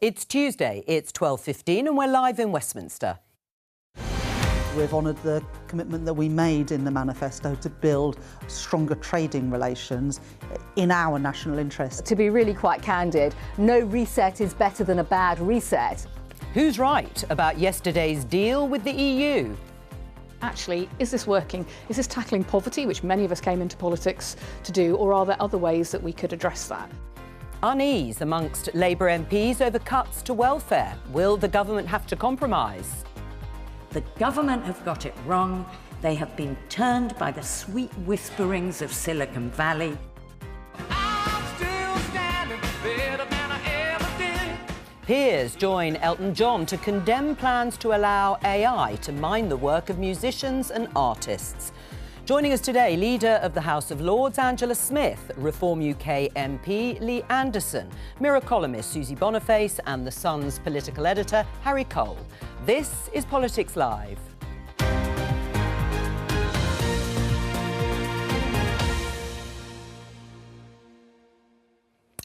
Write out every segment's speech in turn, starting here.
It's Tuesday, it's 12:15 and we're live in Westminster. We've honoured the commitment that we made in the manifesto to build stronger trading relations in our national interest. To be really quite candid, no reset is better than a bad reset. Who's right about yesterday's deal with the EU? Actually, is this working? Is this tackling poverty, which many of us came into politics to do, or are there other ways that we could address that? Unease amongst Labour MPs over cuts to welfare. Will the government have to compromise? The government have got it wrong. They have been turned by the sweet whisperings of Silicon Valley. I'm still standing better than I ever did. Peers join Elton John to condemn plans to allow AI to mine the work of musicians and artists. Joining us today, Leader of the House of Lords, Angela Smith, Reform UK MP, Lee Anderson, Mirror columnist Susie Boniface and The Sun's political editor, Harry Cole. This is Politics Live.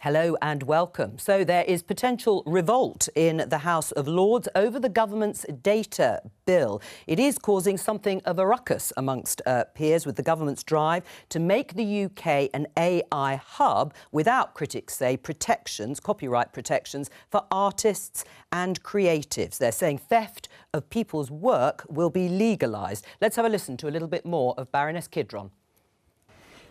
Hello and welcome. So there is potential revolt in the House of Lords over the government's data bill. It is causing something of a ruckus amongst peers, with the government's drive to make the UK an AI hub without, critics say, protections, copyright protections for artists and creatives. They're saying theft of people's work will be legalised. Let's have a listen to a little bit more of Baroness Kidron.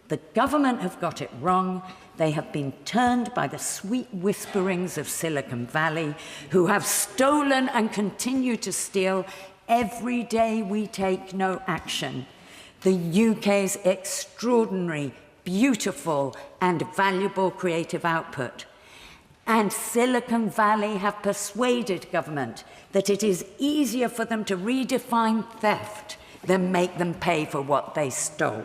The government have got it wrong. They have been turned by the sweet whisperings of Silicon Valley, who have stolen and continue to steal every day we take no action. The UK's extraordinary, beautiful and valuable creative output. And Silicon Valley have persuaded government that it is easier for them to redefine theft than make them pay for what they stole.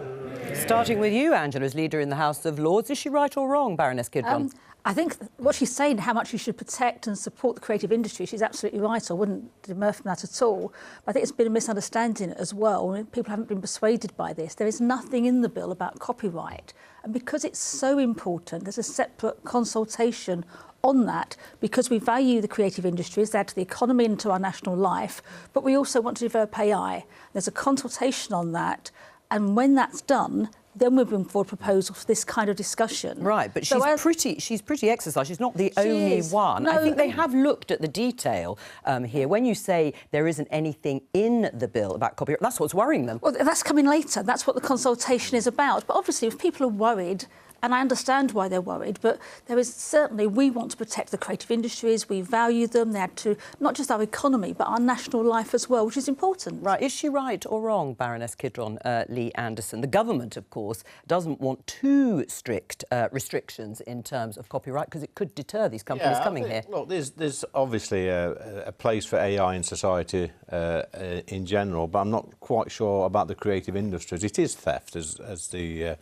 Starting with you, Angela, as Leader in the House of Lords, is she right or wrong, Baroness Kidron? I think what she's saying, how much you should protect and support the creative industry, she's absolutely right. I wouldn't demur from that at all. But I think it's been a misunderstanding as well. People haven't been persuaded by this. There is nothing in the bill about copyright. And because it's so important, there's a separate consultation on that, because we value the creative industries, they add to the economy and to our national life, but we also want to develop AI. There's a consultation on that, and when that's done, then we'll bring forward proposals for this kind of discussion. Right, but she's pretty exercised. She's not the only one. No, I think they have looked at the detail here. When you say there isn't anything in the bill about copyright, that's what's worrying them. Well, that's coming later. That's what the consultation is about. But obviously, if people are worried, and I understand why they're worried, but there is certainly, we want to protect the creative industries, we value them, they add to not just our economy, but our national life as well, which is important. Right, is she right or wrong, Baroness Kidron, Lee Anderson? The government, of course, doesn't want too strict restrictions in terms of copyright, because it could deter these companies coming here. Look, there's obviously a place for AI in society in general, but I'm not quite sure about the creative industries. It is theft, as the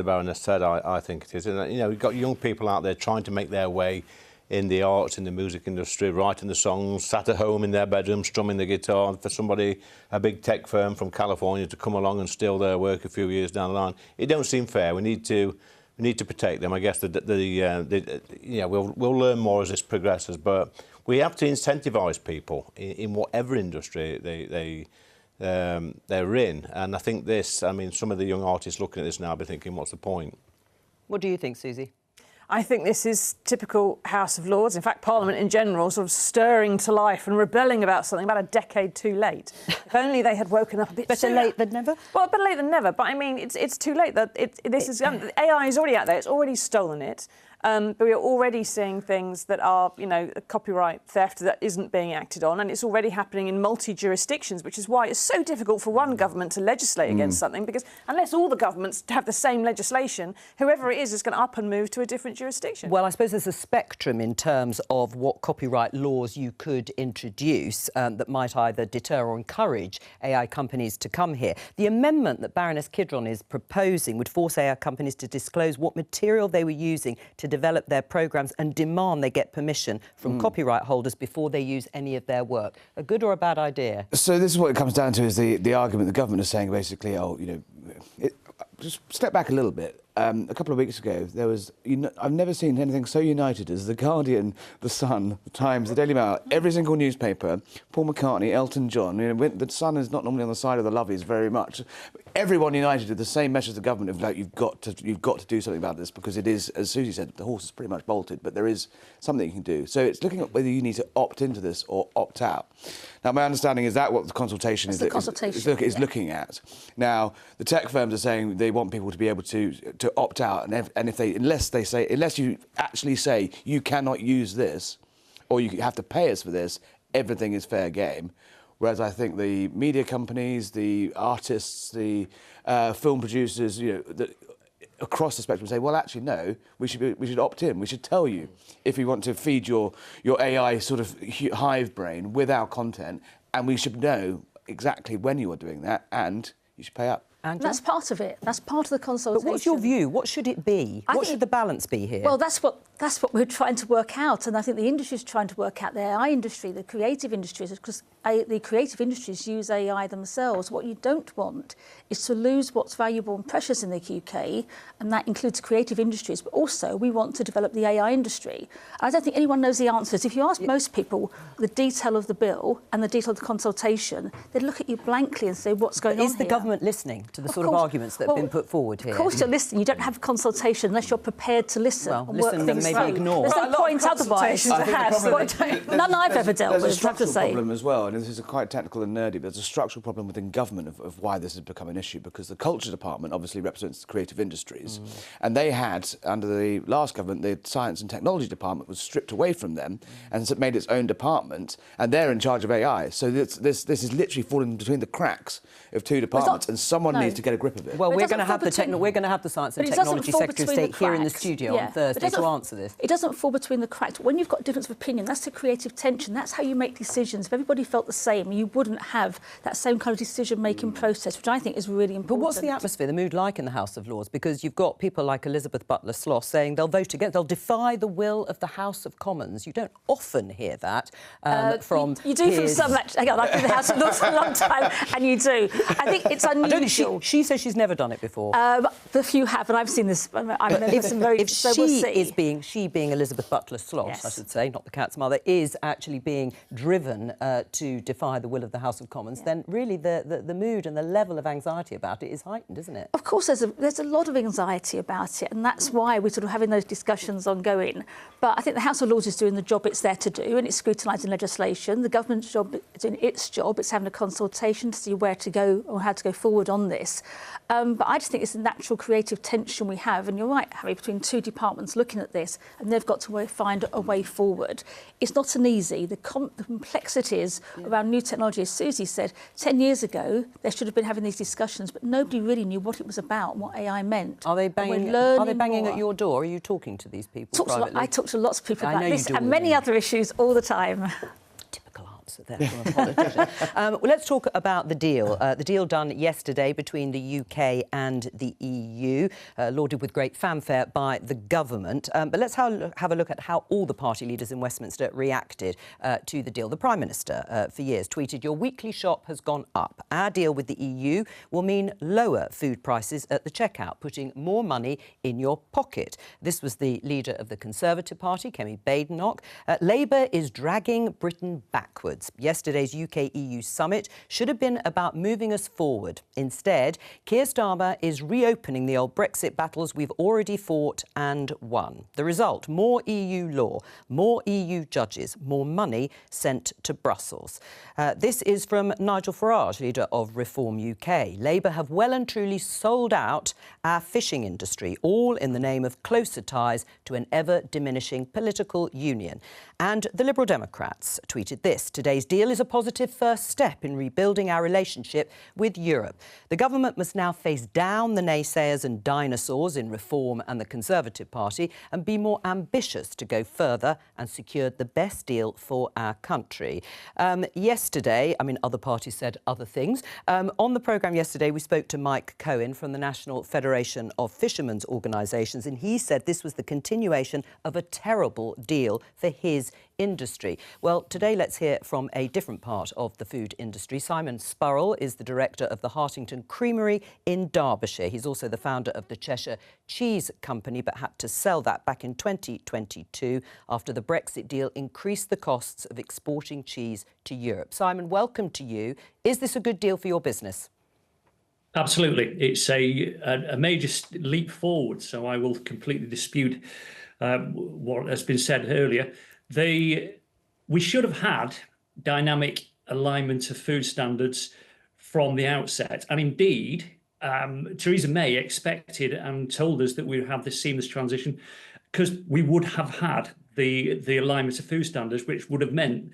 Baroness said. I think it is. And, you know, we've got young people out there trying to make their way in the arts, in the music industry, writing the songs, sat at home in their bedroom, strumming the guitar, and for somebody, a big tech firm from California, to come along and steal their work a few years down the line. It don't seem fair. We need to protect them. I guess we'll learn more as this progresses, but we have to incentivise people in whatever industry they're in. And I think some of the young artists looking at this now will be thinking, what's the point? What do you think, Susie? I think this is typical House of Lords, in fact, Parliament in general, sort of stirring to life and rebelling about something about a decade too late. If only they had woken up a bit Better late than never? Well, better late than never, but I mean, it's too late. AI is already out there, it's already stolen it. But we're already seeing things that are, copyright theft that isn't being acted on, and it's already happening in multi-jurisdictions, which is why it's so difficult for one government to legislate against something, because unless all the governments have the same legislation, whoever it is going to up and move to a different jurisdiction. Well, I suppose there's a spectrum in terms of what copyright laws you could introduce that might either deter or encourage AI companies to come here. The amendment that Baroness Kidron is proposing would force AI companies to disclose what material they were using to develop their programmes and demand they get permission from copyright holders before they use any of their work. A good or a bad idea? So this is what it comes down to, is the argument the government is saying basically, just step back a little bit. a couple of weeks ago, there was, I've never seen anything so united as The Guardian, The Sun, The Times, The Daily Mail, every single newspaper, Paul McCartney, Elton John. The Sun is not normally on the side of the lovies very much. Everyone united with the same message as the government of, like, you've got to do something about this, because it is, as Susie said, the horse is pretty much bolted, but there is something you can do. So it's looking at whether you need to opt into this or opt out. Now, my understanding is that what the consultation is looking at. Now, the tech firms are saying they want people to be able to opt out, unless you actually say you cannot use this, or you have to pay us for this, everything is fair game. Whereas I think the media companies, the artists, the film producers, across the spectrum say, well, actually, no, we should opt in. We should tell you if we want to feed your AI sort of hive brain with our content, and we should know exactly when you are doing that, and you should pay up. That's part of it. That's part of the consultation. But what's your view? What should it be? What should the balance be here? Well, that's what we're trying to work out, and I think the industry is trying to work out. The AI industry, the creative industries, because the creative industries use AI themselves. What you don't want is to lose what's valuable and precious in the UK, and that includes creative industries. But also, we want to develop the AI industry. I don't think anyone knows the answers. If you ask most people the detail of the bill and the detail of the consultation, they'd look at you blankly and say, "What's going on here?" Is the government listening to the sort of arguments that have been put forward here? Of course you're listening. You don't have consultation unless you're prepared to listen. Well, and listen and maybe ignore. There's no point otherwise. None I've ever dealt with, I have to say. There's a structural problem as well, and this is quite technical and nerdy, but there's a structural problem within government of why this has become an issue, because the Culture Department obviously represents the creative industries, and they had, under the last government, the Science and Technology Department was stripped away from them and made its own department, and they're in charge of AI. So this is literally falling between the cracks of two departments, and someone needs to get a grip of it. Well, we're going to have the Science and Technology Secretary of State here in the studio on Thursday to answer this. It doesn't fall between the cracks. When you've got difference of opinion, that's the creative tension. That's how you make decisions. If everybody felt the same, you wouldn't have that same kind of decision-making process, which I think is really important. But what's the atmosphere, the mood like in the House of Lords? Because you've got people like Elizabeth Butler-Sloss saying they'll vote against, they'll defy the will of the House of Commons. You don't often hear that from You do from some, actually. I've been in the House of Lords for a long time, and you do. I think it's unusual. She says she's never done it before. The few have, and I've seen this. She being Elizabeth Butler-Sloss, yes, I should say, not the cat's mother, is actually being driven to defy the will of the House of Commons, then really the mood and the level of anxiety about it is heightened, isn't it? Of course, there's a lot of anxiety about it, and that's why we're sort of having those discussions ongoing. But I think the House of Lords is doing the job it's there to do, and it's scrutinising legislation. The government's job is doing its job. It's having a consultation to see where to go or how to go forward on this. But I just think it's a natural creative tension we have, and you're right, Harry, between two departments looking at this, and they've got to find a way forward. It's not an easy. The complexities around new technology, as Susie said, 10 years ago, they should have been having these discussions, but nobody really knew what it was about and what AI meant. Are they banging at your door? Are you talking to these people privately? I talk to lots of people about this and many other issues all the time. Typical answer there from a politician. Well, let's talk about the deal. The deal done yesterday between the UK and the EU, lauded with great fanfare by the government. But let's have a look at how all the party leaders in Westminster reacted to the deal. The Prime Minister, for years, tweeted, "Your weekly shop has gone up. Our deal with the EU will mean lower food prices at the checkout, putting more money in your pocket." This was the leader of the Conservative Party, Kemi Badenoch. Labour is dragging Britain backwards. Yesterday's UK-EU summit should have been about moving us forward. Instead, Keir Starmer is reopening the old Brexit battles we've already fought and won. The result, more EU law, more EU judges, more money sent to Brussels. This is from Nigel Farage, leader of Reform UK. Labour have well and truly sold out our fishing industry, all in the name of closer ties to an ever-diminishing political union. And the Liberal Democrats tweeted this: "Today's deal is a positive first step in rebuilding our relationship with Europe. The government must now face down the naysayers and dinosaurs in Reform and the Conservative Party and be more ambitious to go further and secure the best deal for our country." Yesterday, other parties said other things. On the programme yesterday, we spoke to Mike Cohen from the National Federation of Fishermen's Organisations, and he said this was the continuation of a terrible deal for his industry. Well, today let's hear from from a different part of the food industry. Simon Spurrell is the director of the Hartington Creamery in Derbyshire. He's also the founder of the Cheshire Cheese Company, but had to sell that back in 2022 after the Brexit deal increased the costs of exporting cheese to Europe. Simon, welcome to you. Is this a good deal for your business? Absolutely. It's a major leap forward, so I will completely dispute what has been said earlier. We should have had dynamic alignment of food standards from the outset. And indeed, Theresa May expected and told us that we would have this seamless transition because we would have had the alignment of food standards, which would have meant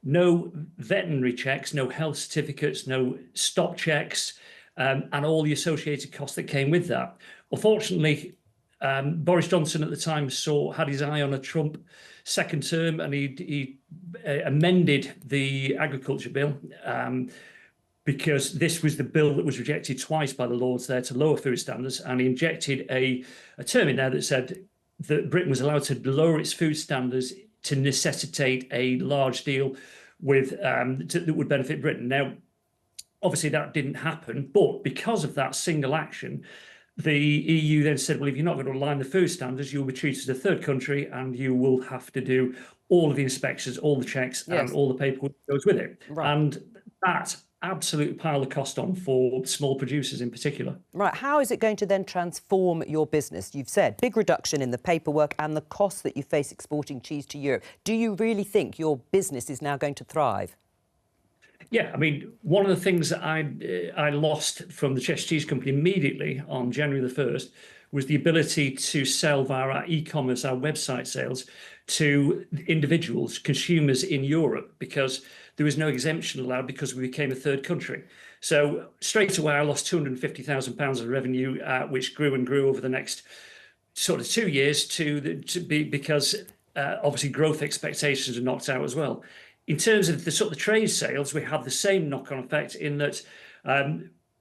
no veterinary checks, no health certificates, no stock checks, and all the associated costs that came with that. Unfortunately, Boris Johnson at the time had his eye on a Trump second term, and he amended the agriculture bill because this was the bill that was rejected twice by the Lords there to lower food standards, and he injected a term in there that said that Britain was allowed to lower its food standards to necessitate a large deal with that would benefit Britain. Now, obviously, that didn't happen, but because of that single action, the EU then said, well, if you're not going to align the food standards, you'll be treated as a third country and you will have to do all of the inspections, all the checks, and all the paperwork that goes with it. Right. And that absolutely piled the cost on for small producers in particular. Right. How is it going to then transform your business? You've said big reduction in the paperwork and the costs that you face exporting cheese to Europe. Do you really think your business is now going to thrive? Yeah, I mean, one of the things that I lost from the Cheshire Cheese Company immediately on January the 1st was the ability to sell via our e-commerce, our website sales, to individuals, consumers in Europe, because there was no exemption allowed because we became a third country. So straight away, I lost £250,000 of revenue, which grew and grew over the next sort of 2 years because obviously growth expectations are knocked out as well. In terms of the sort of trade sales, we have the same knock-on effect in that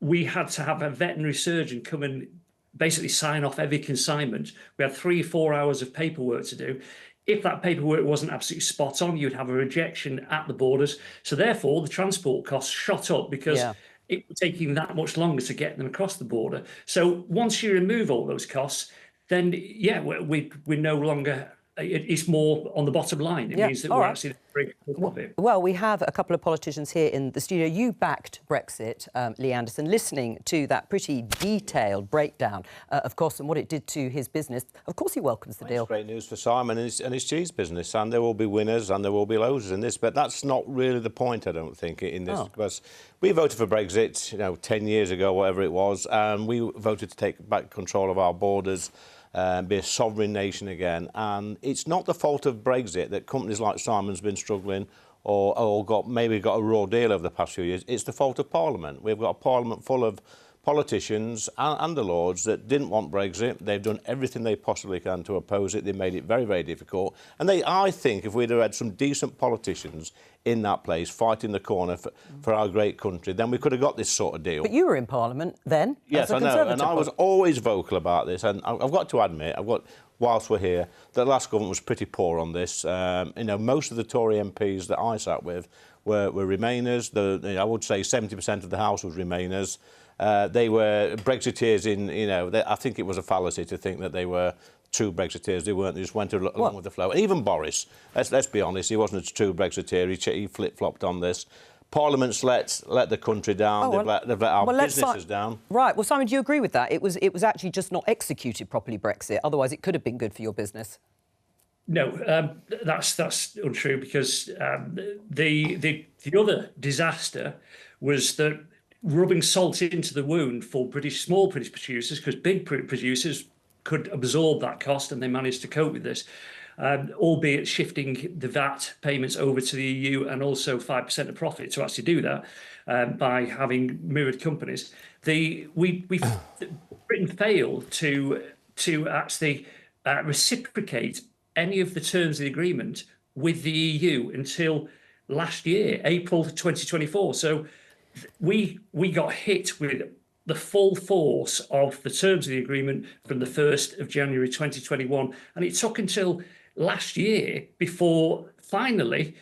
we had to have a veterinary surgeon come and basically sign off every consignment. We had 3 or 4 hours of paperwork to do. If that paperwork wasn't absolutely spot on, you'd have a rejection at the borders. So therefore, the transport costs shot up because it was taking that much longer to get them across the border. So once you remove all those costs, then, we're no longer... It's more on the bottom line. It means that we're actually very profit. Well, we have a couple of politicians here in the studio. You backed Brexit, Lee Anderson, listening to that pretty detailed breakdown, of course, and what it did to his business. Of course, he welcomes the deal. It's great news for Simon and his cheese business, and there will be winners and there will be losers in this. But that's not really the point, I don't think, in this, because we voted for Brexit, 10 years ago, whatever it was, and we voted to take back control of our borders. Be a sovereign nation again. And it's not the fault of Brexit that companies like Simon's been struggling or maybe got a raw deal over the past few years. It's the fault of Parliament. We've got a Parliament full of politicians and the Lords that didn't want Brexit. They've done everything they possibly can to oppose it. They made it very, very difficult. And I think if we'd have had some decent politicians in that place fighting the corner for our great country, then we could have got this sort of deal. But you were in Parliament then. Yes, I know, and I was always vocal about this. And I've got to admit, whilst we're here, the last government was pretty poor on this. Most of the Tory MPs that I sat with were Remainers. I would say 70% of the House was Remainers. They were Brexiteers I think it was a fallacy to think that they were true Brexiteers. They weren't. They just went along with the flow. And even Boris, let's be honest, he wasn't a true Brexiteer. He flip-flopped on this. Parliament's let the country down. They've let our businesses down. Right. Well, Simon, do you agree with that? It was actually just not executed properly, Brexit. Otherwise, it could have been good for your business. No, that's untrue, because the other disaster was that rubbing salt into the wound for small British producers, because big producers could absorb that cost and they managed to cope with this, albeit shifting the VAT payments over to the EU and also 5% of profit to actually do that by having mirrored companies. Britain failed to actually reciprocate any of the terms of the agreement with the EU until last year, April 2024. So we got hit with the full force of the terms of the agreement from the 1st of January 2021. And it took until last year before finally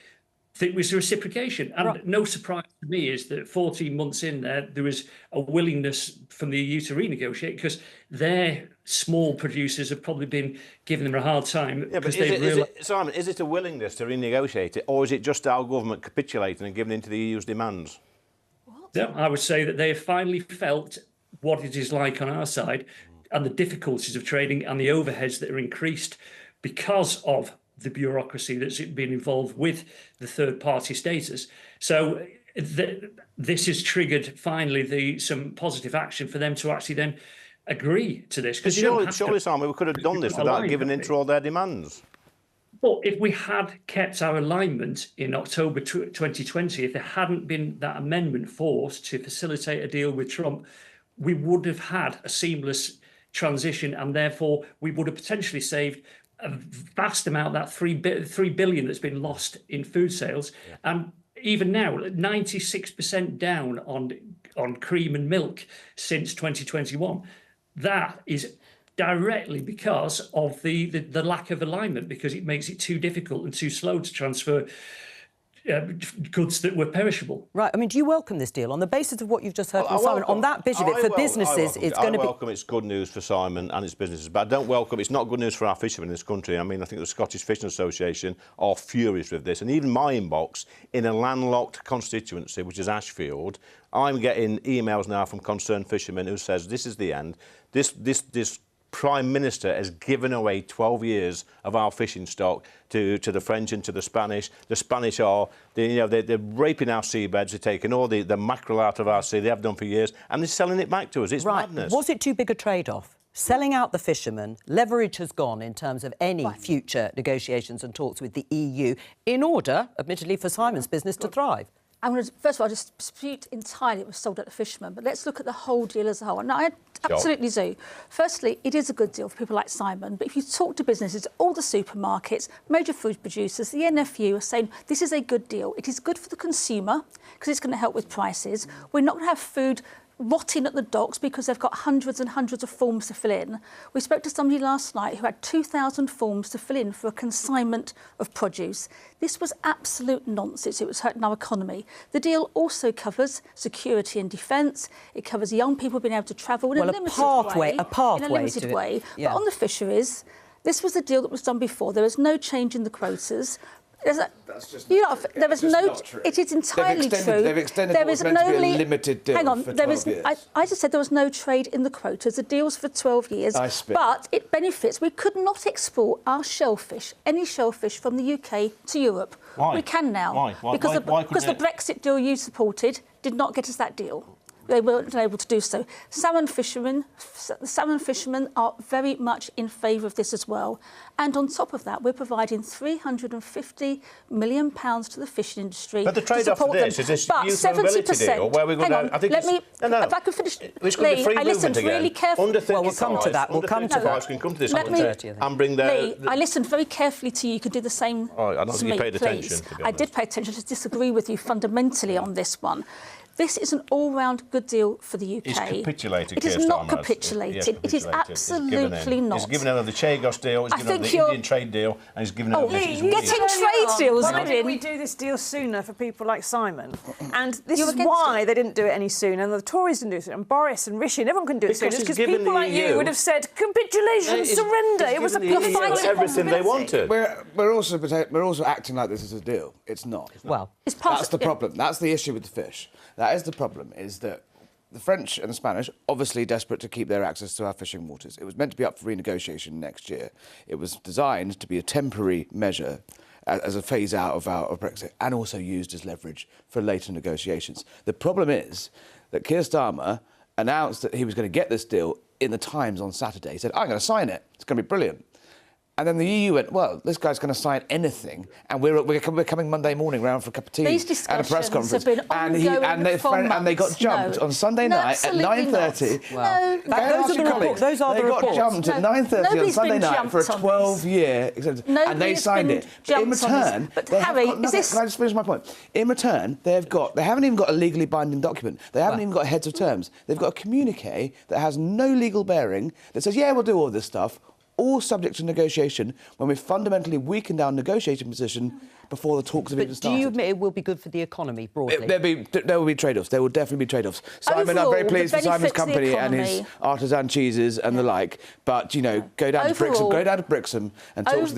there was reciprocation. And no surprise to me is that 14 months in there was a willingness from the EU to renegotiate, because their small producers have probably been giving them a hard time. Yeah, but Simon, is it a willingness to renegotiate it, or is it just our government capitulating and giving in to the EU's demands? Yeah, I would say that they have finally felt what it is like on our side, and the difficulties of trading and the overheads that are increased because of the bureaucracy that's been involved with the third-party status. So this has triggered finally some positive action for them to actually then agree to this. Because surely, Simon, we could have done this without giving in to all their demands. But if we had kept our alignment in October 2020, if there hadn't been that amendment forced to facilitate a deal with Trump, we would have had a seamless transition, and therefore we would have potentially saved a vast amount, that $3 billion that's been lost in food sales. Yeah. And even now, 96% down on cream and milk since 2021. That is directly because of the lack of alignment, because it makes it too difficult and too slow to transfer goods that were perishable. Right. I mean, do you welcome this deal on the basis of what you've just heard from Simon? On that bit of it, for businesses, it's going to be... I welcome it's good news for Simon and its businesses, but I don't welcome it's not good news for our fishermen in this country. I mean, I think the Scottish Fishing Association are furious with this, and even my inbox in a landlocked constituency, which is Ashfield, I'm getting emails now from concerned fishermen who says this is the end. This Prime Minister has given away 12 years of our fishing stock to the French and to the Spanish. The Spanish are, they're raping our seabeds. They're taking all the mackerel out of our sea. They have done for years, and they're selling it back to us. It's madness. Was it too big a trade-off? Selling out the fishermen, leverage has gone in terms of any future negotiations and talks with the EU in order, admittedly, for Simon's business to thrive. I'm going to, first of all, just dispute entirely it was sold at the fishermen, but let's look at the whole deal as a whole. Now, I absolutely do. Firstly, it is a good deal for people like Simon, but if you talk to businesses, all the supermarkets, major food producers, the NFU are saying this is a good deal. It is good for the consumer because it's going to help with prices. We're not going to have food rotting at the docks because they've got hundreds and hundreds of forms to fill in. We spoke to somebody last night who had 2,000 forms to fill in for a consignment of produce. This was absolute nonsense. It was hurting our economy. The deal also covers security and defence. It covers young people being able to travel in a limited way. Yeah. But on the fisheries, this was a deal that was done before. There was no change in the quotas. There was no. It is entirely true. They've extended what was meant to be a limited deal. Hang on, for 12 years. I just said there was no trade in the quotas. The deal's for 12 years. But it benefits. We could not export our shellfish, any shellfish, from the UK to Europe. Why? We can now. Why? Because the Brexit deal you supported did not get us that deal. They weren't able to do so. Salmon fishermen are very much in favour of this as well. And on top of that, we're providing £350 million to the fishing industry. But the trade-off for this is this youth mobility deal where we're going to... If I could finish... Which could be free movement again. Really carefully. Under 35, we'll come to that. We'll come to that. Can come to this and bring their... I listened very carefully to you. You could do the same I don't think you paid attention, to be honest. I did pay attention. I just disagree with you fundamentally on this one. This is an all-round good deal for the UK. It's capitulated, It is not capitulated. It is absolutely not. He's given over the Chagos deal, he's given over the Indian trade deal, and he's given over this. Getting trade deals. Why didn't we do this deal sooner for people like Simon? And this is why they didn't do it any sooner, and the Tories didn't do it sooner, and Boris and Rishi and everyone couldn't do it sooner, because people like you would have said, capitulation, surrender. It was a fight. Everything they wanted. We're also acting like this is a deal. It's not. Well, that's the problem. That's the issue with the fish. That is the problem, is that the French and the Spanish, obviously desperate to keep their access to our fishing waters. It was meant to be up for renegotiation next year. It was designed to be a temporary measure as a phase-out of Brexit, and also used as leverage for later negotiations. The problem is that Keir Starmer announced that he was going to get this deal in the Times on Saturday. He said, I'm going to sign it. It's going to be brilliant. And then the EU went, well, this guy's going to sign anything, and we're coming Monday morning round for a cup of tea and a press conference. Have been and they got jumped on Sunday night at 9:30. Those are the reports. They got jumped at 9:30 on Sunday night for a 12-year extension, and they signed it. In return, can I just finish my point? In return, they haven't even got a legally binding document. They haven't even got heads of terms. They've got a communique that has no legal bearing that says, yeah, we'll do all this stuff, all subject to negotiation, when we've fundamentally weakened our negotiating position before the talks have even started. Do you admit it will be good for the economy broadly? There will be trade-offs. There will definitely be trade-offs. Simon, I'm Overall, very pleased the for Simon's benefits of the company and his economy- artisan cheeses and the like. But, you know, go down to Brixham and talk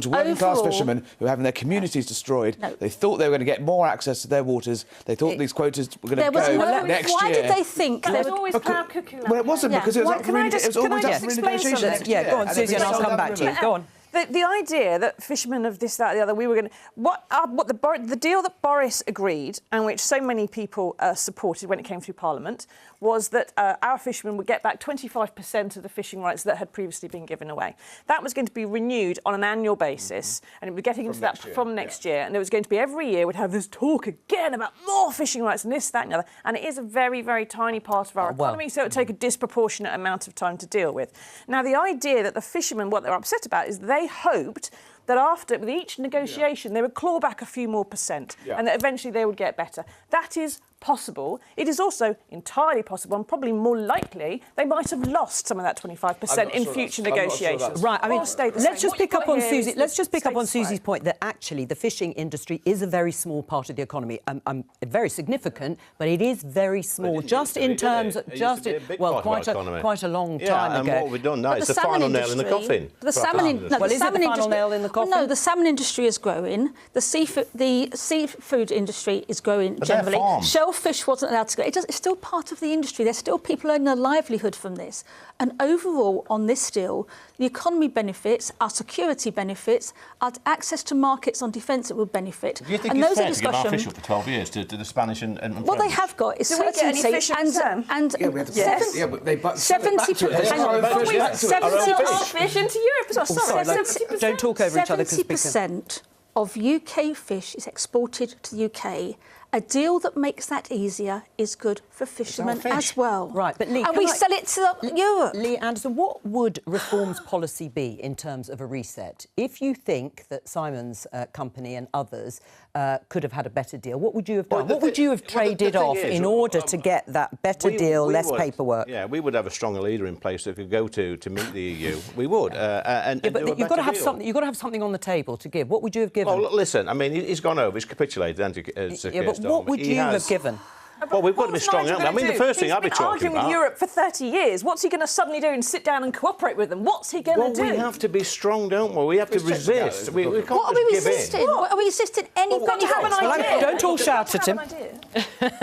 to working-class fishermen who are having their communities destroyed. No. They thought they were going to get more access to their waters. They thought these quotas were going to go next year. Why did they think There they was would... always proud cooking. Well, it wasn't, because it was up for Can I just explain something? Yeah, go on, Susie, and I'll come back to you. Go on. The idea that fishermen of this, that, the other, we were going to... the deal that Boris agreed, and which so many people supported when it came through Parliament, was that our fishermen would get back 25% of the fishing rights that had previously been given away. That was going to be renewed on an annual basis, and it would be getting into that from next year. And it was going to be every year we'd have this talk again about more fishing rights and this, that, and the other. And it is a very, very tiny part of our economy, so it would take a disproportionate amount of time to deal with. Now, the idea that the fishermen, what they're upset about is they hoped that after with each negotiation they would claw back a few more percent and that eventually they would get better. That is possible. It is also entirely possible, and probably more likely, they might have lost some of that 25% in future negotiations. Right. I mean, let's just pick up on Susie. Let's just pick up on Susie's point that actually the fishing industry is a very small part of the economy. Very significant, but it is very small. Just in terms, quite a long time ago. And what we've done now is the final nail in the coffin. The salmon industry. Well, is it the final nail in the coffin? No, the salmon industry is growing. The seafood industry is growing generally. Shellfish wasn't allowed to go. It's still part of the industry. There's still people earning a livelihood from this. And overall, on this deal, the economy benefits, our security benefits, our access to markets on defence will benefit. Do you think it's fair to give our fish up for 12 years to the Spanish and what they have got is certainty and 70%. Don't talk over each other. 70% of UK fish is exported to the UK. A deal that makes that easier is good for fishermen as well. Right, but Lee, and we sell it to Europe. Lee Anderson, what would reform's policy be in terms of a reset? If you think that Simon's company and others could have had a better deal, what would you have done? What would you have traded off in order to get that better deal, less paperwork? Yeah, we would have a stronger leader in place that could go to meet the EU. We would. But you've got to have something. You've got to have something on the table to give. What would you have given? Well, listen. I mean, he's gone over. He's capitulated. But what would you have given? Well, we've got to be strong, haven't we? I mean, the first thing I'd be talking about... He's been arguing with Europe for 30 years. What's he going to suddenly do and sit down and cooperate with them? What's he going to do? Well, we have to be strong, don't we? We have to resist. We can't what are we just give resisting? in. What are we resisting? Anybody have an idea? Don't all shout at him.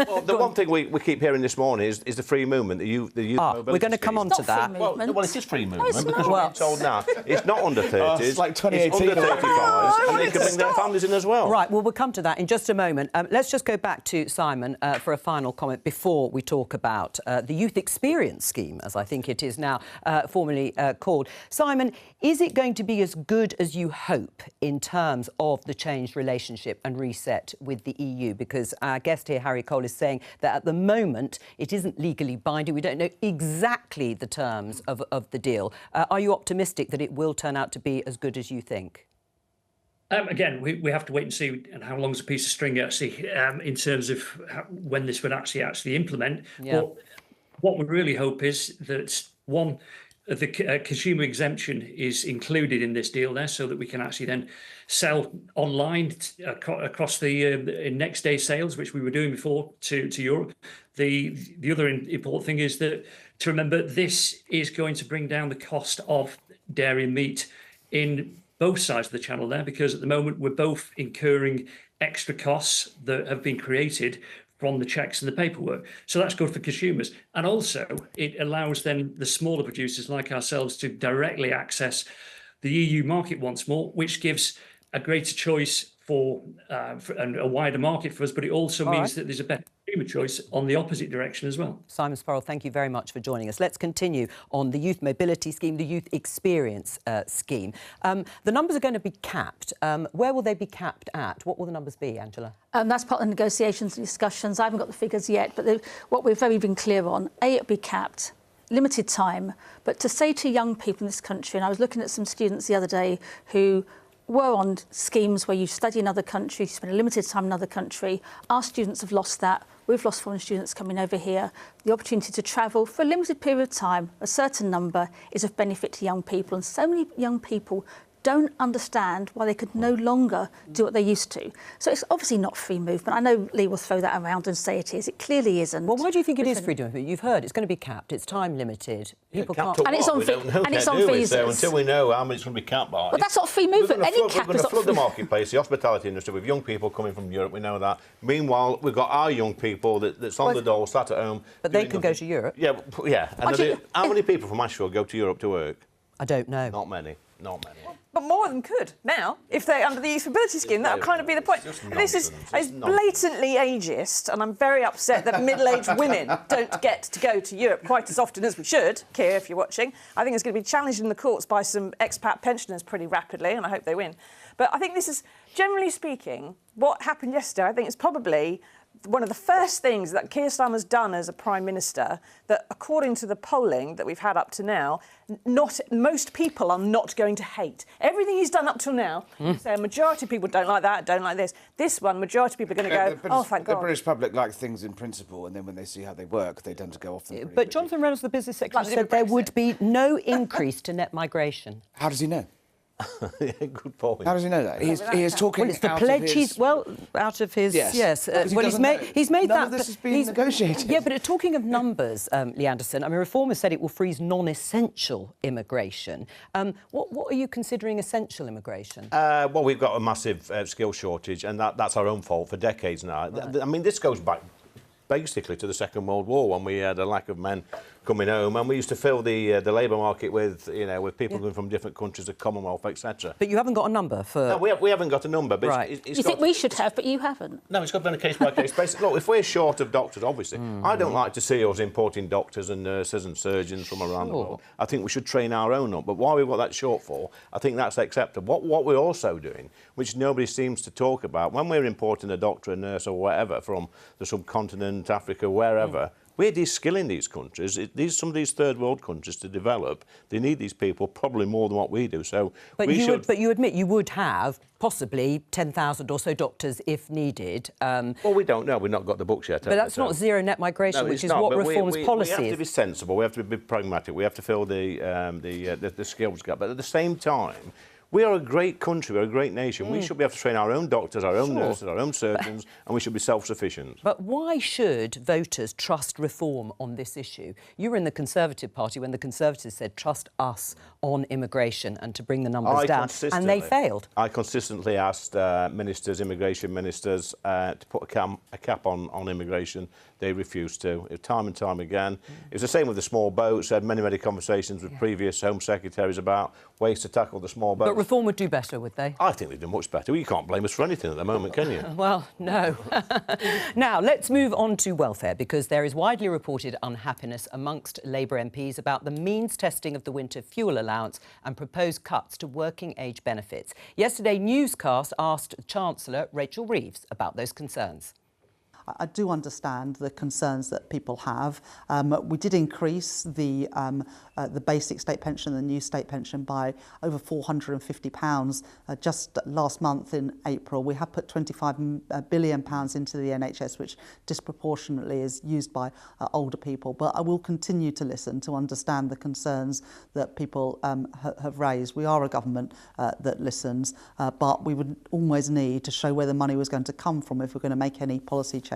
Well, the one thing we keep hearing this morning is the free movement, the youth mobility. We're going to come on to that. Well, it is free movement it's because not. we're being told now it's not under 30s. It's like 2018. It's under 35s, and they can bring their families in as well. Right, well, we'll come to that in just a moment. Let's just go back to Simon for a final comment before we talk about the Youth Experience Scheme, as I think it is now formally called. Simon, is it going to be as good as you hope in terms of the changed relationship and reset with the EU? Because our guest here, Harry Cole, is saying that at the moment it isn't legally binding. We don't know exactly the terms of the deal. Are you optimistic that it will turn out to be as good as you think? Again, we have to wait and see how long's a piece of string actually in terms of when this would actually implement. Yeah. But what we really hope is that one, the consumer exemption is included in this deal there, so that we can actually then sell online across the next day sales, which we were doing before to Europe. The other important thing is that to remember this is going to bring down the cost of dairy and meat in both sides of the channel there, because at the moment we're both incurring extra costs that have been created from the checks and the paperwork. So that's good for consumers. And also it allows then the smaller producers like ourselves to directly access the EU market once more, which gives a greater choice and a wider market for us, but it also means that there's a better consumer choice on the opposite direction as well. Simon Sparrow, thank you very much for joining us. Let's continue on the Youth Mobility Scheme, the Youth Experience Scheme. The numbers are going to be capped. Where will they be capped at? What will the numbers be, Angela? That's part of the negotiations and discussions. I haven't got the figures yet, but what we've very been clear on, it'll be capped, limited time, but to say to young people in this country, and I was looking at some students the other day who were on schemes where you study in other countries, you spend a limited time in another country. Our students have lost that. We've lost foreign students coming over here. The opportunity to travel for a limited period of time, a certain number, is of benefit to young people. And so many young people don't understand why they could no longer do what they used to. So it's obviously not free movement. I know Lee will throw that around and say it is. It clearly isn't. Well, why do you think it is free movement? You've heard it's going to be capped. It's time limited. People can't. And it's on visas. So until we know how much it's going to be capped by. But that's not free movement. We're going to flood the marketplace, the hospitality industry, with young people coming from Europe. We know that. Meanwhile, we've got our young people that's on the dole, sat at home. But they can go to Europe. Yeah. And how many people from Ashfield go to Europe to work? I don't know. Not many. Not many. But more of them could now, if they're under the youth mobility scheme. That would kind of be the point. This is blatantly ageist, and I'm very upset that middle-aged women don't get to go to Europe quite as often as we should. Keir, if you're watching, I think it's going to be challenged in the courts by some expat pensioners pretty rapidly, and I hope they win. But I think this is, generally speaking, what happened yesterday. I think it's probably one of the first things that Keir Starmer's done as a Prime Minister that, according to the polling that we've had up to now, most people are not going to hate. Everything he's done up till now, say a majority of people don't like that, don't like this. This one, majority of people are going to go, oh, thank God. The British public like things in principle, and then when they see how they work, they tend to go off them. But Jonathan Reynolds, the business secretary, said there would be no increase to net migration. How does he know? Yeah, good point. How does he know that? He is talking. Well, it's the pledge. Out of his. Yes. Well, he's made None that. of this has been negotiated. Yeah, but talking of numbers, Lee Anderson, I mean, Reform has said it will freeze non-essential immigration. What are you considering essential immigration? Well, we've got a massive skill shortage, and that's our own fault for decades now. Right. I mean, this goes back basically to the Second World War, when we had a lack of men coming home, and we used to fill the labour market with people coming from different countries, the Commonwealth, etc. But you haven't got a number for. No, we haven't got a number. But right. You think we should have, but you haven't. No, it's got to be on a case-by-case basis. Look, if we're short of doctors, obviously, I don't like to see us importing doctors and nurses and surgeons from around the world. I think we should train our own up. But while we've got that shortfall, I think that's acceptable. What we're also doing, which nobody seems to talk about, when we're importing a doctor, a nurse or whatever from the subcontinent, Africa, wherever, we're de-skilling these countries. Some of these third world countries to develop, they need these people probably more than what we do. So but you admit you would have possibly 10,000 or so doctors if needed. Well, we don't know. We've not got the books yet. But that's not zero net migration, which is what Reform's policy is. We have to be sensible. We have to be pragmatic. We have to fill the skills gap. But at the same time, we are a great country, we're a great nation. We should be able to train our own doctors, our own nurses, our own surgeons, and we should be self-sufficient. But why should voters trust Reform on this issue? You were in the Conservative Party when the Conservatives said, trust us on immigration and to bring the numbers down, and they failed. I consistently asked ministers, immigration ministers, to put a cap on immigration. They refused to, time and time again. It was the same with the small boats. I had many conversations with previous Home Secretaries about ways to tackle the small boats. But Reform would do better, would they? I think they'd do much better. Well, you can't blame us for anything at the moment, can you? Well, no. Now, let's move on to welfare, because there is widely reported unhappiness amongst Labour MPs about the means testing of the winter fuel allowance and proposed cuts to working age benefits. Yesterday, Newscast asked Chancellor Rachel Reeves about those concerns. I do understand the concerns that people have. We did increase the basic state pension and the new state pension by over £450 just last month in April. We have put £25 billion into the NHS, which disproportionately is used by older people. But I will continue to listen to understand the concerns that people have raised. We are a government that listens, but we would always need to show where the money was going to come from if we're going to make any policy changes.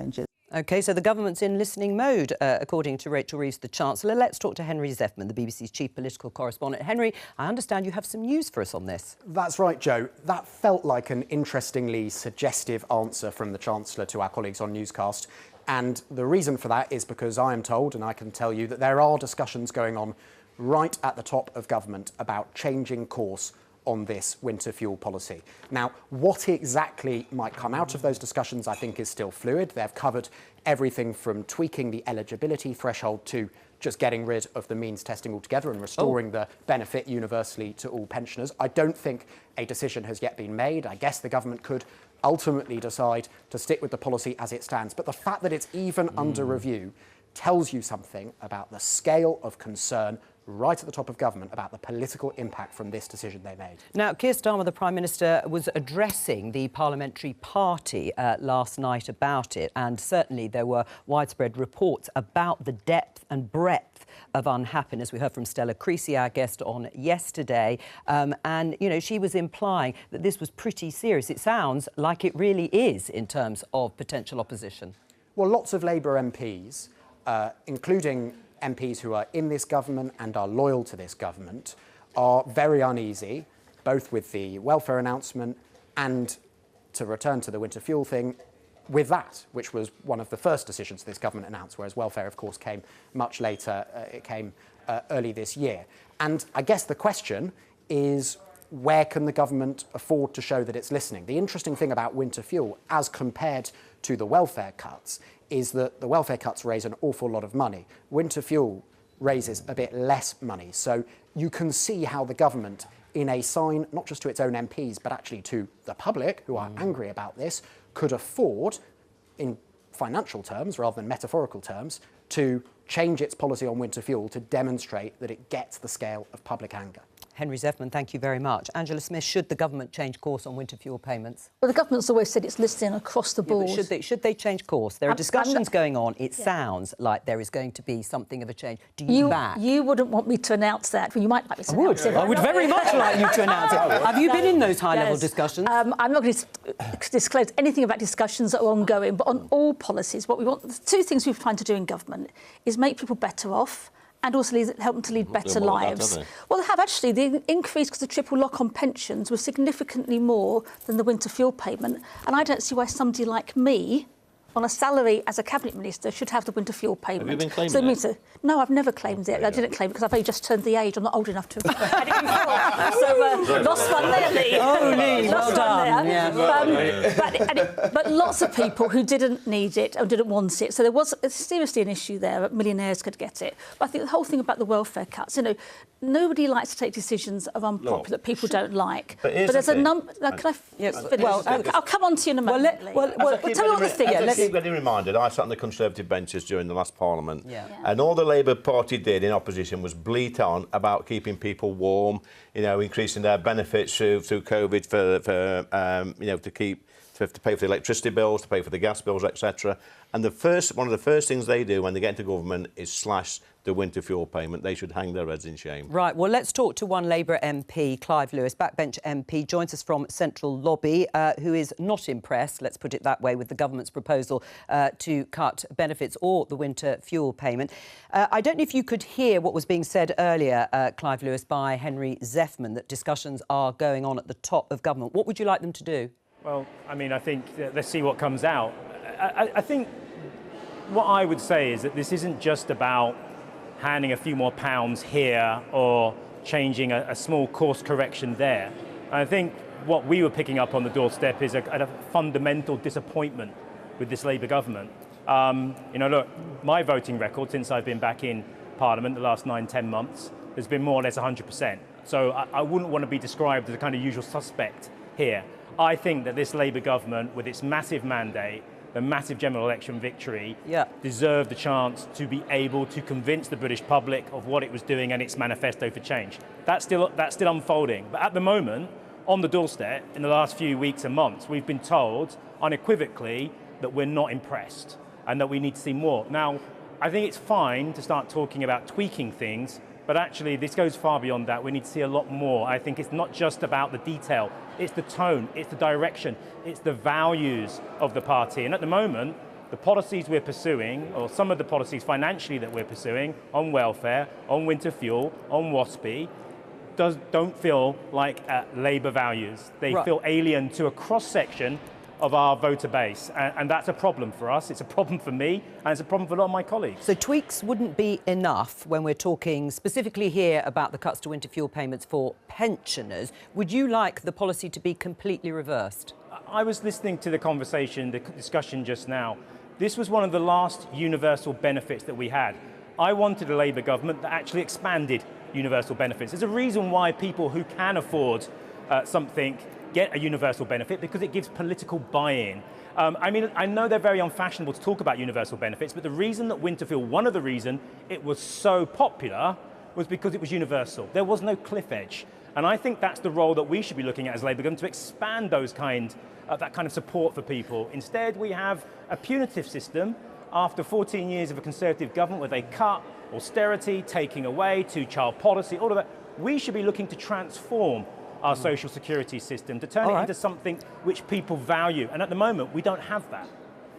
OK, so the government's in listening mode, according to Rachel Reeves, the Chancellor. Let's talk to Henry Zeffman, the BBC's chief political correspondent. Henry, I understand you have some news for us on this. That's right, Jo. That felt like an interestingly suggestive answer from the Chancellor to our colleagues on Newscast. And the reason for that is because I am told, and I can tell you, that there are discussions going on right at the top of government about changing course on this winter fuel policy. Now, what exactly might come out of those discussions, I think, is still fluid. They've covered everything from tweaking the eligibility threshold to just getting rid of the means testing altogether and restoring the benefit universally to all pensioners. I don't think a decision has yet been made. I guess the government could ultimately decide to stick with the policy as it stands. But the fact that it's even under review tells you something about the scale of concern right at the top of government about the political impact from this decision they made. Now, Keir Starmer, the Prime Minister, was addressing the parliamentary party last night about it, and certainly there were widespread reports about the depth and breadth of unhappiness. We heard from Stella Creasy, our guest, on yesterday, and, you know, she was implying that this was pretty serious. It sounds like it really is in terms of potential opposition. Well, lots of Labour MPs, including MPs who are in this government and are loyal to this government, are very uneasy, both with the welfare announcement and, to return to the winter fuel thing, with that, which was one of the first decisions this government announced, whereas welfare, of course, came much later. It came early this year. And I guess the question is, where can the government afford to show that it's listening? The interesting thing about winter fuel, as compared to the welfare cuts, is that the welfare cuts raise an awful lot of money. Winter fuel raises a bit less money. So you can see how the government, in a sign not just to its own MPs, but actually to the public who are angry about this, could afford, in financial terms rather than metaphorical terms, to change its policy on winter fuel to demonstrate that it gets the scale of public anger. Henry Zeffman, thank you very much. Angela Smith, should the government change course on winter fuel payments? Well, the government's always said it's listening across the board. Yeah, but should they change course? There are discussions going on. It sounds like there is going to be something of a change. Do you back? You wouldn't want me to announce that. Well, you might like me to announce it. I would very much like you to announce it. Have you been in those high-level discussions? I'm not going to disclose anything about discussions that are ongoing, but on all policies, what we want, the two things we're trying to do in government is make people better off and also help them to lead better lives. Well, they have actually. The increase because the triple lock on pensions was significantly more than the winter fuel payment. And I don't see why somebody like me, on a salary as a cabinet minister, should have the winter fuel payment. Have you been claiming it? No, I've never claimed it. I didn't claim it because I've only just turned the age. I'm not old enough to have had it before. So lost one there, Lee. Oh, Lee, well done. Yeah. But lots of people who didn't need it or didn't want it. So there was seriously an issue there that millionaires could get it. But I think the whole thing about the welfare cuts, you know, nobody likes to take decisions of unpopular that people don't like. But there's a number. Can I finish? Well, I'll come on to you in a moment. Well, tell me what the thing is. I keep getting reminded, I sat on the Conservative benches during the last Parliament, and all the Labour Party did in opposition was bleat on about keeping people warm, you know, increasing their benefits through COVID for you know, to pay for the electricity bills, to pay for the gas bills, etc. And one of the first things they do when they get into government is slash the winter fuel payment. They should hang their heads in shame. Right, well, let's talk to one Labour MP, Clive Lewis, backbench MP, joins us from Central Lobby, who is not impressed, let's put it that way, with the government's proposal to cut benefits or the winter fuel payment. I don't know if you could hear what was being said earlier, Clive Lewis, by Henry Zeffman, that discussions are going on at the top of government. What would you like them to do? Well, I mean, I think let's see what comes out. I think what I would say is that this isn't just about handing a few more pounds here or changing a small course correction there. I think what we were picking up on the doorstep is a fundamental disappointment with this Labour government. You know, look, my voting record since I've been back in Parliament the last 9-10 months has been more or less 100%. So I wouldn't want to be described as a kind of usual suspect here. I think that this Labour government, with its massive mandate, the massive general election victory, deserved the chance to be able to convince the British public of what it was doing and its manifesto for change. That's still unfolding. But at the moment, on the doorstep, in the last few weeks and months, we've been told unequivocally that we're not impressed and that we need to see more. Now, I think it's fine to start talking about tweaking things, but actually this goes far beyond that. We need to see a lot more. I think it's not just about the detail, it's the tone, it's the direction, it's the values of the party. And at the moment, the policies we're pursuing, or some of the policies financially that we're pursuing on welfare, on winter fuel, on WASPI, don't feel like Labour values. They feel alien to a cross-section of our voter base, and that's a problem for us, it's a problem for me, and it's a problem for a lot of my colleagues. So tweaks wouldn't be enough when we're talking specifically here about the cuts to winter fuel payments for pensioners. Would you like the policy to be completely reversed? I was listening to the conversation, the discussion just now. This was one of the last universal benefits that we had. I wanted a Labour government that actually expanded universal benefits. There's a reason why people who can afford something get a universal benefit, because it gives political buy-in. I mean, I know they're very unfashionable to talk about universal benefits, but the reason that winter fuel, one of the reasons it was so popular was because it was universal. There was no cliff edge. And I think that's the role that we should be looking at as Labour government, to expand that kind of support for people. Instead, we have a punitive system after 14 years of a Conservative government where they cut, austerity, taking away, two-child policy, all of that. We should be looking to transform our social security system, to turn it into something which people value. And at the moment, we don't have that.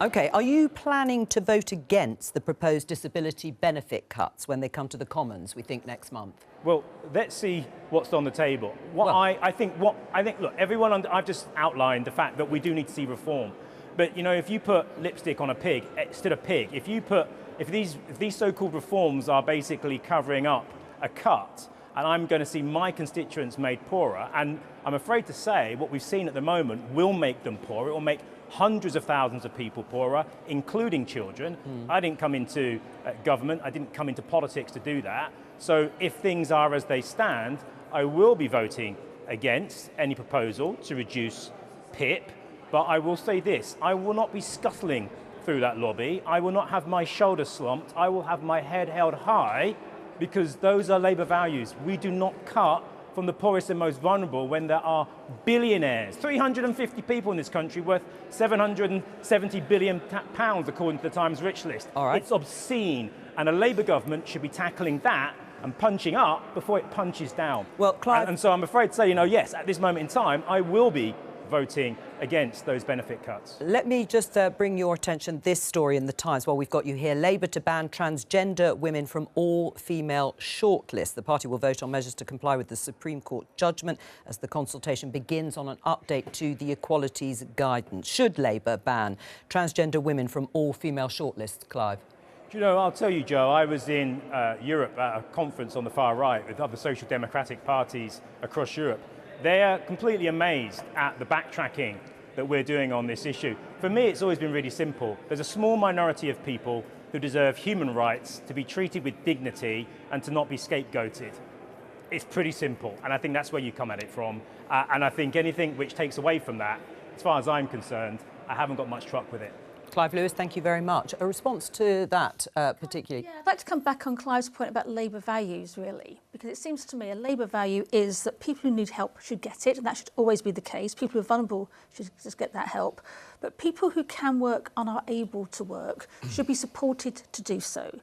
OK, are you planning to vote against the proposed disability benefit cuts when they come to the Commons, we think, next month? Well, let's see what's on the table. I think, look, everyone, I've just outlined the fact that we do need to see reform. But, you know, if you put lipstick on a pig instead of pig, if these so-called reforms are basically covering up a cut, and I'm going to see my constituents made poorer, and I'm afraid to say what we've seen at the moment will make them poorer. It will make hundreds of thousands of people poorer, including children. I didn't come into government, I didn't come into politics to do that. So if things are as they stand, I will be voting against any proposal to reduce PIP. But I will say this, I will not be scuttling through that lobby. I will not have my shoulders slumped. I will have my head held high, because those are Labour values. We do not cut from the poorest and most vulnerable when there are billionaires, 350 people in this country worth £770 billion, according to the Times Rich List. It's obscene, and a Labour government should be tackling that and punching up before it punches down. Well, Clive... and so I'm afraid to say, you know, yes, at this moment in time, I will be voting against those benefit cuts. Let me just bring your attention this story in the Times while we've got you here. Labour to ban transgender women from all-female shortlist. The party will vote on measures to comply with the Supreme Court judgment as the consultation begins on an update to the equalities guidance. Should Labour ban transgender women from all-female shortlists, Clive? Do you know, I'll tell you, Joe, I was in Europe at a conference on the far right with other social democratic parties across Europe. They are completely amazed at the backtracking that we're doing on this issue. For me, it's always been really simple. There's a small minority of people who deserve human rights, to be treated with dignity and to not be scapegoated. It's pretty simple, and I think that's where you come at it from. And I think anything which takes away from that, as far as I'm concerned, I haven't got much truck with it. Clive Lewis, thank you very much. A response to that particularly? Yeah, I'd like to come back on Clive's point about Labour values, really, because it seems to me a Labour value is that people who need help should get it, and that should always be the case. People who are vulnerable should just get that help. But people who can work and are able to work should be supported to do so.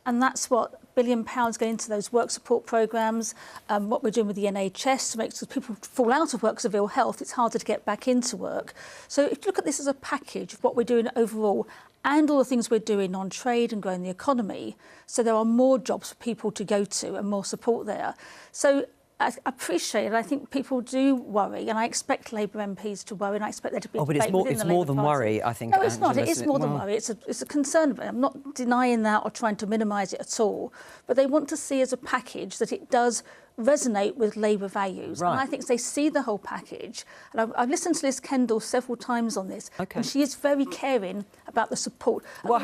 And that's what £1 billion going into those work support programmes, what we're doing with the NHS to make sure people fall out of work because of ill health, it's harder to get back into work. So if you look at this as a package of what we're doing overall and all the things we're doing on trade and growing the economy, so there are more jobs for people to go to and more support there. So I appreciate it. I think people do worry, and I expect Labour MPs to worry, and I expect there to be a debate within the Labour Party. It's more than worry, I think. No, it's not. It is more than worry. It's a concern. I'm not denying that or trying to minimise it at all. But they want to see as a package that it does resonate with Labour values. Right. And I think they see the whole package. And I've listened to Liz Kendall several times on this, and she is very caring about the support. Well,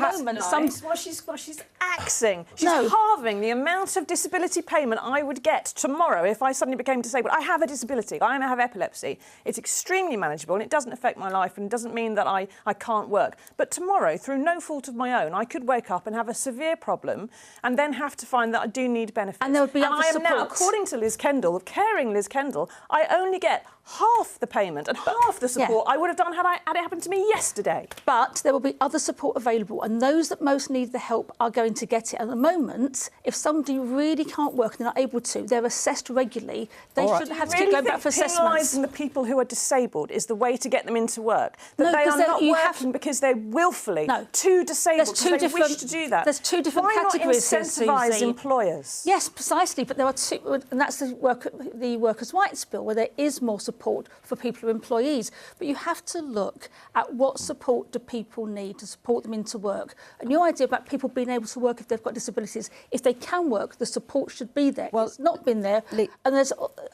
she's axing. She's halving the amount of disability payment I would get tomorrow if I suddenly became disabled. I have a disability. I have epilepsy. It's extremely manageable, and it doesn't affect my life, and doesn't mean that I can't work. But tomorrow, through no fault of my own, I could wake up and have a severe problem and then have to find that I do need benefits. And there would be other I am support. now, according to Liz Kendall, caring Liz Kendall, I only get half the payment and half the support I would have done had it happened to me yesterday. But there will be other support available, and those that most need the help are going to get it. At the moment, if somebody really can't work and they're not able to, they're assessed regularly. They shouldn't have to keep going back for assessments. Penalising the people who are disabled is the way to get them into work. That they are not working because they're willfully too disabled because they wish to do that. There's two different categories here, Susie. Why not incentivise employers? Yes, precisely, but there are two, and that's the Workers' Rights Bill, where there is more support for people who are employees. But you have to look at what support do people need to support them into work. And your idea about people being able to work if they've got disabilities, if they can work, the support should be there. Well, it's not been there. And there's...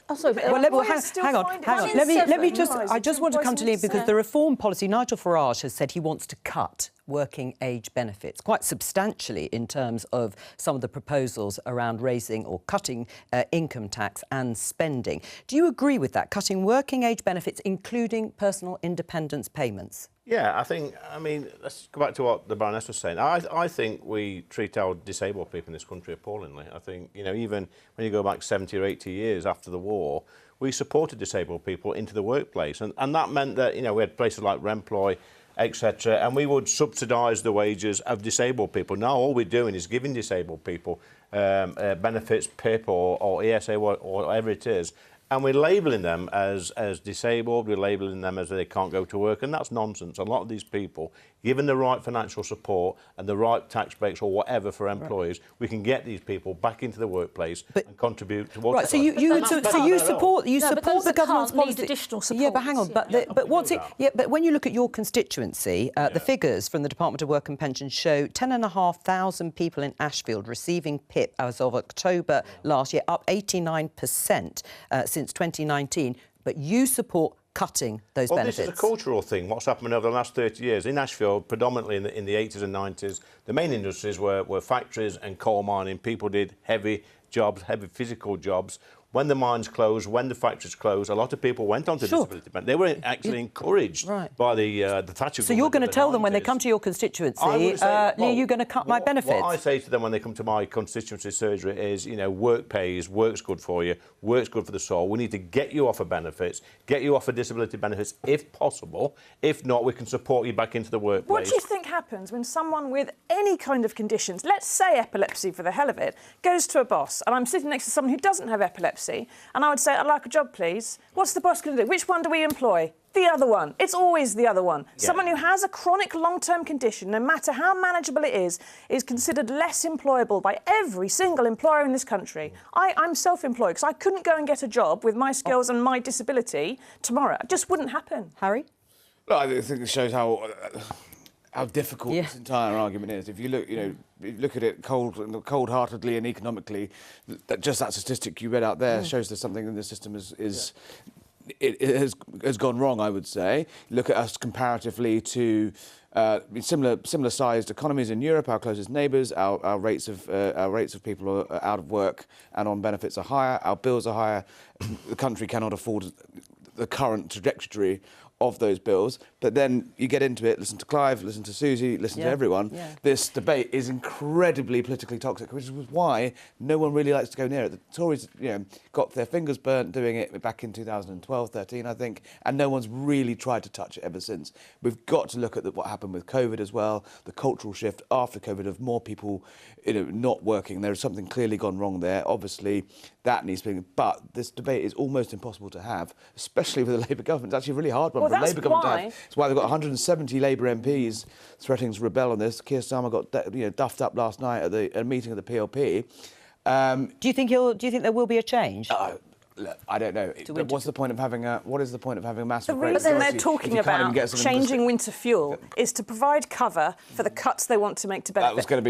I'm sorry. Well, hang on. Let me just... I just want to come to Liam, because the reform policy, Nigel Farage has said he wants to cut working age benefits, quite substantially in terms of some of the proposals around raising or cutting income tax and spending. Do you agree with that, cutting working age benefits, including personal independence payments? Yeah, I mean, let's go back to what the Baroness was saying. I think we treat our disabled people in this country appallingly. I think, you know, even when you go back 70 or 80 years after the war, we supported disabled people into the workplace. And that meant that, you know, we had places like Remploy, etc., and we would subsidise the wages of disabled people. Now all we're doing is giving disabled people benefits, PIP or ESA, or whatever it is, and we're labelling them as disabled, we're labelling them as they can't go to work, and that's nonsense. A lot of these people, given the right financial support and the right tax breaks or whatever for employers, we can get these people back into the workplace and contribute towards. Right. So you support the government's policy. Need additional support. Yeah, but hang on. But what's it? Yeah, but when you look at your constituency, the figures from the Department of Work and Pensions show 10,500 people in Ashfield receiving PIP as of October last year, up 89% since 2019. But you support cutting those benefits. This is a cultural thing, what's happened over the last 30 years. In Ashfield, predominantly in the 80s and 90s, the main industries were factories and coal mining. People did heavy jobs, heavy physical jobs. When the mines closed, when the factories closed, a lot of people went on to disability benefit. They were actually encouraged by the Thatcher government. So you're going to tell them when they come to your constituency, are you going to cut my benefits? What I say to them when they come to my constituency surgery is, you know, work pays, work's good for you, work's good for the soul. We need to get you off of benefits, get you off of disability benefits if possible. If not, we can support you back into the workplace. What do you think happens when someone with any kind of conditions, let's say epilepsy for the hell of it, goes to a boss, and I'm sitting next to someone who doesn't have epilepsy, and I would say, I'd like a job, please. What's the boss going to do? Which one do we employ? The other one. It's always the other one. Yeah. Someone who has a chronic long-term condition, no matter how manageable it is considered less employable by every single employer in this country. I'm self-employed because I couldn't go and get a job with my skills and my disability tomorrow. It just wouldn't happen. Harry? Well, I think it shows how difficult this entire argument is. If you look, look at it cold-heartedly and economically, just that statistic you read out there shows there's something in the system it has gone wrong, I would say. Look at us comparatively to similar-sized economies in Europe, our closest neighbours. Our rates of people are out of work and on benefits are higher. Our bills are higher. The country cannot afford the current trajectory of those bills. But then you get into it, listen to Clive, listen to Susie, listen to everyone. Yeah. This debate is incredibly politically toxic, which is why no one really likes to go near it. The Tories, got their fingers burnt doing it back in 2012, 13, I think, and no one's really tried to touch it ever since. We've got to look at what happened with COVID as well, the cultural shift after COVID of more people, not working. There's something clearly gone wrong there. Obviously, that needs to be... But this debate is almost impossible to have, especially with the Labour government. It's actually a really hard one. Well, Labour government to have. It's why they've got 170 Labour MPs threatening to rebel on this. Keir Starmer got duffed up last night at a meeting of the PLP. Do you think there will be a change? Look, I don't know. What's the point of having what is the point of having a massive... The reason they're talking about changing winter fuel is to provide cover for the cuts they want to make to benefits. That was going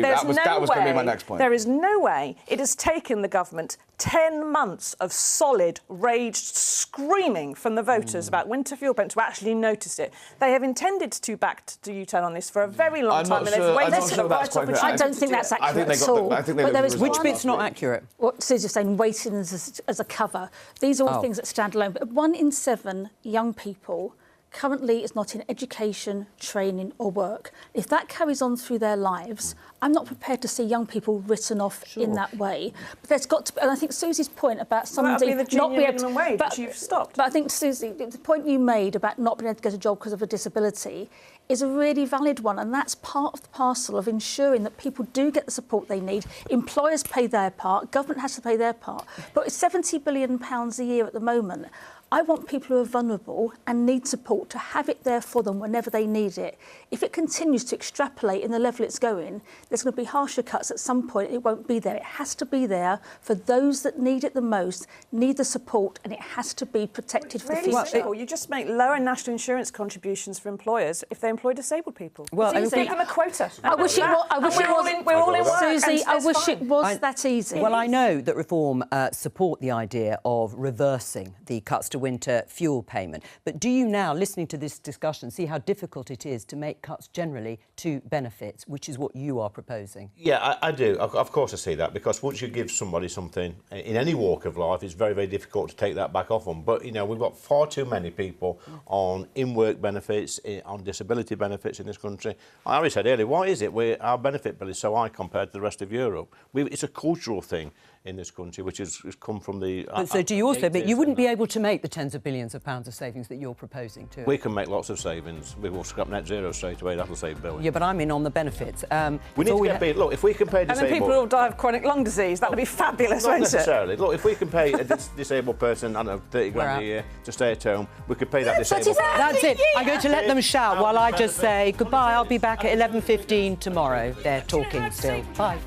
to be my next point. There is no way it has taken the government 10 months of solid, raged screaming from the voters about winter fuel to actually notice it. They have intended to back to U-turn on this for a very long time, and they've waited for the right opportunity. I don't think that's accurate at all. Which bit's not accurate? What Susie's saying, waiting as a cover. These are all things that stand alone. But 1 in 7 young people currently is not in education, training or work. If that carries on through their lives, I'm not prepared to see young people written off in that way. But there's got to be, and I think Susie's point about somebody not being able to... wage, but you've stopped. But I think, Susie, the point you made about not being able to get a job because of a disability is a really valid one, and that's part of the parcel of ensuring that people do get the support they need. Employers pay their part, government has to pay their part. But it's £70 billion a year at the moment. I want people who are vulnerable and need support to have it there for them whenever they need it. If it continues to extrapolate in the level it's going, there's going to be harsher cuts at some point. It won't be there. It has to be there for those that need it the most, need the support, and it has to be protected for the future. Simple. You just make lower national insurance contributions for employers if they employ disabled people. Well, give them a quota. I wish it was. We're all in work. Susie, I wish it was that easy. Well, I know that Reform support the idea of reversing the cuts to winter fuel payment. But do you now, listening to this discussion, see how difficult it is to make cuts generally to benefits, which is what you are proposing? Yeah, I do. Of course I see that, because once you give somebody something in any walk of life, it's very, very difficult to take that back off them. But, you know, we've got far too many people on in-work benefits, on disability benefits in this country. I already said earlier, why is it our benefit bill is so high compared to the rest of Europe? It's a cultural thing in this country, which has come from the... But so do you also admit you wouldn't be able to make the tens of billions of pounds of savings that you're proposing to? We can make lots of savings. We will scrap net zero straight away. That'll save billions. Yeah, but I mean on the benefits. We need to get paid. Look, if we can pay disabled... And then people will die of chronic lung disease. That would be fabulous, Not wouldn't it? necessarily. Look, if we can pay a disabled person, I don't know, 30 grand a year to stay at home, we could pay that disabled person. That's it. I'm going to let them shout while I just say goodbye. I'll be back at 11:15 tomorrow. They're talking still. Bye.